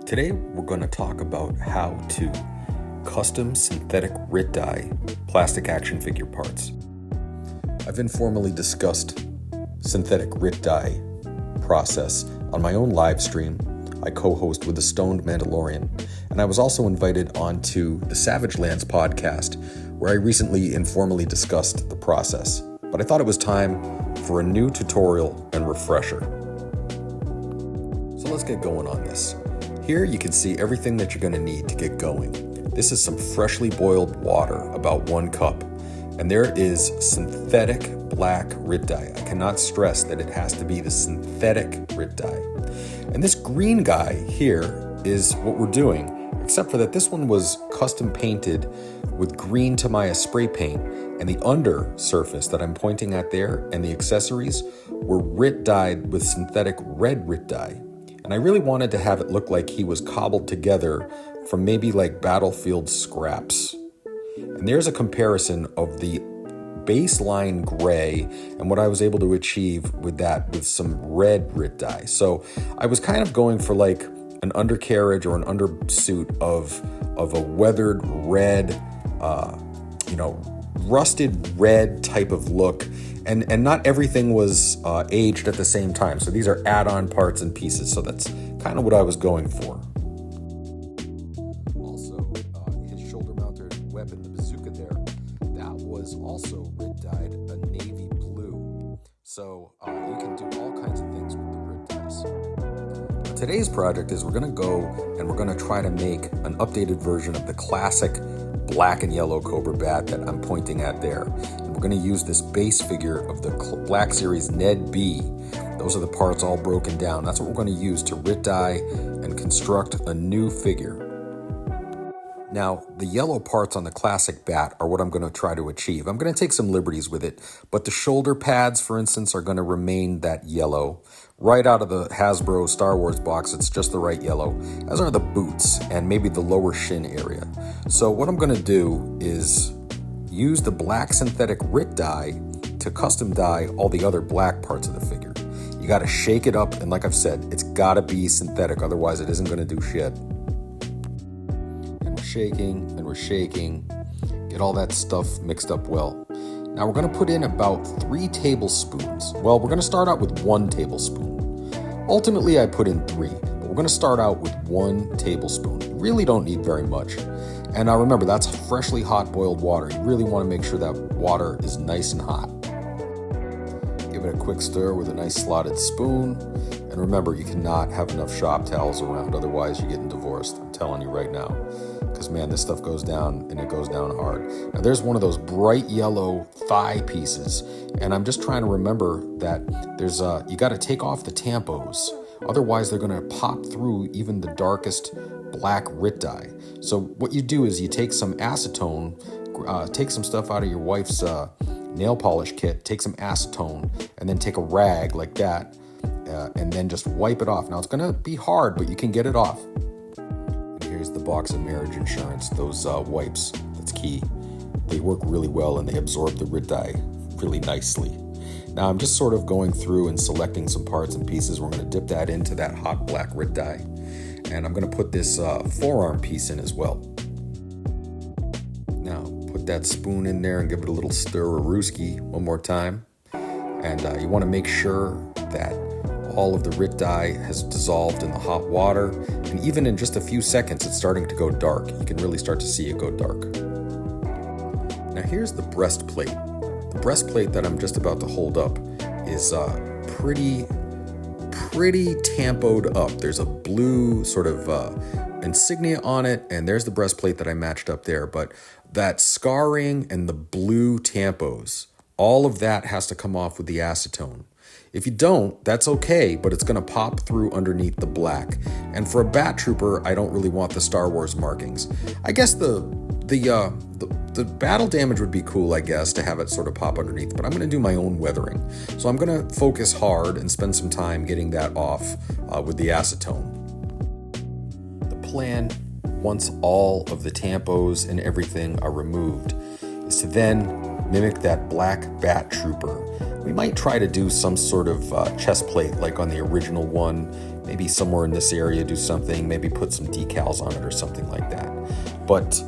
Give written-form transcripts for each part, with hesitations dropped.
Today we're going to talk about how to custom synthetic RIT dye plastic action figure parts. I've informally discussed synthetic RIT dye process on my own live stream. I co-host with the Stoned Mandalorian, and I was also invited onto the Savage Lands podcast, where I recently informally discussed the process. But I thought it was time for a new tutorial and refresher. So let's get going on this. Here you can see everything that you're going to need to get going. This is some freshly boiled water, about 1 cup. And there is synthetic black RIT dye. I cannot stress that it has to be the synthetic RIT dye. And this green guy here is what we're doing, except for that this one was custom painted with green Tamiya spray paint, and the under surface that I'm pointing at there and the accessories were RIT dyed with synthetic red RIT dye. And I really wanted to have it look like he was cobbled together from maybe like battlefield scraps. And there's a comparison of the baseline gray and what I was able to achieve with that with some red RIT dye. So I was kind of going for like an undercarriage or an undersuit of a weathered red, rusted red type of look. And not everything was aged at the same time. So these are add-on parts and pieces. So that's kind of what I was going for. Also, his shoulder-mounted weapon, the bazooka there, that was also RIT dyed a navy blue. So you can do all kinds of things with the RIT dyes. Today's project is we're going to go and we're going to try to make an updated version of the classic black and yellow Cobra bat that I'm pointing at there. And we're going to use this base figure of the Black Series Ned B. Those are the parts all broken down. That's what we're going to use to RIT dye and construct a new figure. Now, the yellow parts on the classic bat are what I'm going to try to achieve. I'm going to take some liberties with it, but the shoulder pads, for instance, are going to remain that yellow. Right out of the Hasbro Star Wars box, it's just the right yellow, as are the boots and maybe the lower shin area. So what I'm going to do is use the black synthetic RIT dye to custom dye all the other black parts of the figure. You got to shake it up, and like I've said, it's got to be synthetic, otherwise it isn't going to do shit. And we're shaking, get all that stuff mixed up well. Now we're going to put in about 3 tablespoons. Well, we're going to start out with 1 tablespoon. Ultimately, I put in 3, but we're going to start out with 1 tablespoon. You really don't need very much. And now remember, that's freshly hot boiled water. You really want to make sure that water is nice and hot. Give it a quick stir with a nice slotted spoon. And remember, you cannot have enough shop towels around, otherwise you're getting divorced. I'm telling you right now. Because man, this stuff goes down, and it goes down hard. Now there's one of those bright yellow thigh pieces, and I'm just trying to remember that there's you got to take off the tampos, otherwise they're going to pop through even the darkest black RIT dye. So what you do is you take some acetone, take some stuff out of your wife's nail polish kit, take some acetone, and then take a rag like that, and then just wipe it off. Now it's going to be hard, but you can get it off. Here's the box of marriage insurance, those wipes, that's key. They work really well and they absorb the RIT dye really nicely. Now I'm just sort of going through and selecting some parts and pieces. We're going to dip that into that hot black RIT dye. And I'm going to put this forearm piece in as well. Now put that spoon in there and give it a little stir-a-rooski one more time. And you want to make sure that all of the RIT dye has dissolved in the hot water, and even in just a few seconds it's starting to go dark. You can really start to see it go dark. Now here's the breastplate. The breastplate that I'm just about to hold up is pretty tampoed up. There's a blue sort of insignia on it, and there's the breastplate that I matched up there. But that scarring and the blue tampos, all of that has to come off with the acetone. If you don't, that's okay, but it's going to pop through underneath the black. And for a bat trooper, I don't really want the Star Wars markings. I guess the battle damage would be cool, I guess, to have it sort of pop underneath, but I'm going to do my own weathering. So I'm going to focus hard and spend some time getting that off with the acetone. The plan, once all of the tampos and everything are removed, is to then mimic that black bat trooper. We might try to do some sort of chest plate like on the original one, maybe somewhere in this area do something, maybe put some decals on it or something like that. But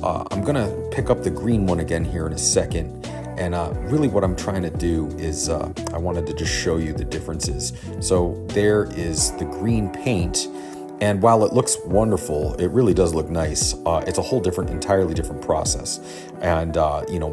I'm gonna pick up the green one again here in a second. And really what I'm trying to do is I wanted to just show you the differences. So there is the green paint. And while it looks wonderful, it really does look nice. It's a whole entirely different process. And,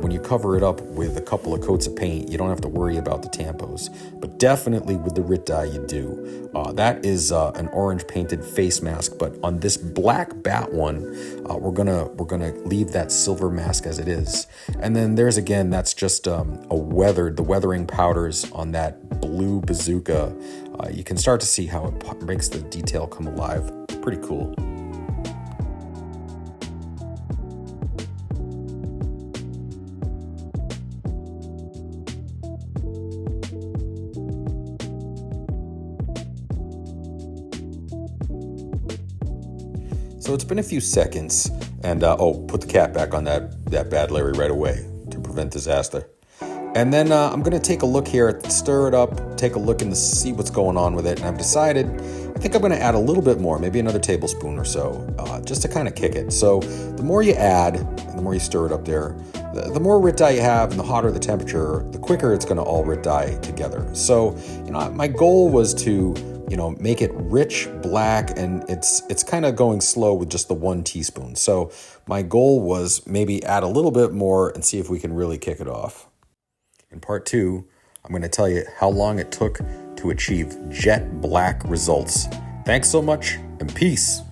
when you cover it up with a couple of coats of paint, you don't have to worry about the tampos. But definitely with the RIT dye, you do. That is an orange painted face mask. But on this black bat one, we're gonna leave that silver mask as it is. And then there's, again, that's just the weathering powders on that blue bazooka. You can start to see how it makes the detail come alive. Pretty cool. So it's been a few seconds, and put the cap back on that bad Larry right away to prevent disaster. And then I'm going to take a look here, stir it up, take a look and see what's going on with it. And I've decided, I think I'm going to add a little bit more, maybe another tablespoon or so, just to kind of kick it. So the more you add, and the more you stir it up there, the more RIT dye you have and the hotter the temperature, the quicker it's going to all RIT dye together. So, my goal was to, make it rich black, and it's kind of going slow with just the 1 teaspoon. So my goal was maybe add a little bit more and see if we can really kick it off. In part 2, I'm going to tell you how long it took to achieve jet black results. Thanks so much, and peace.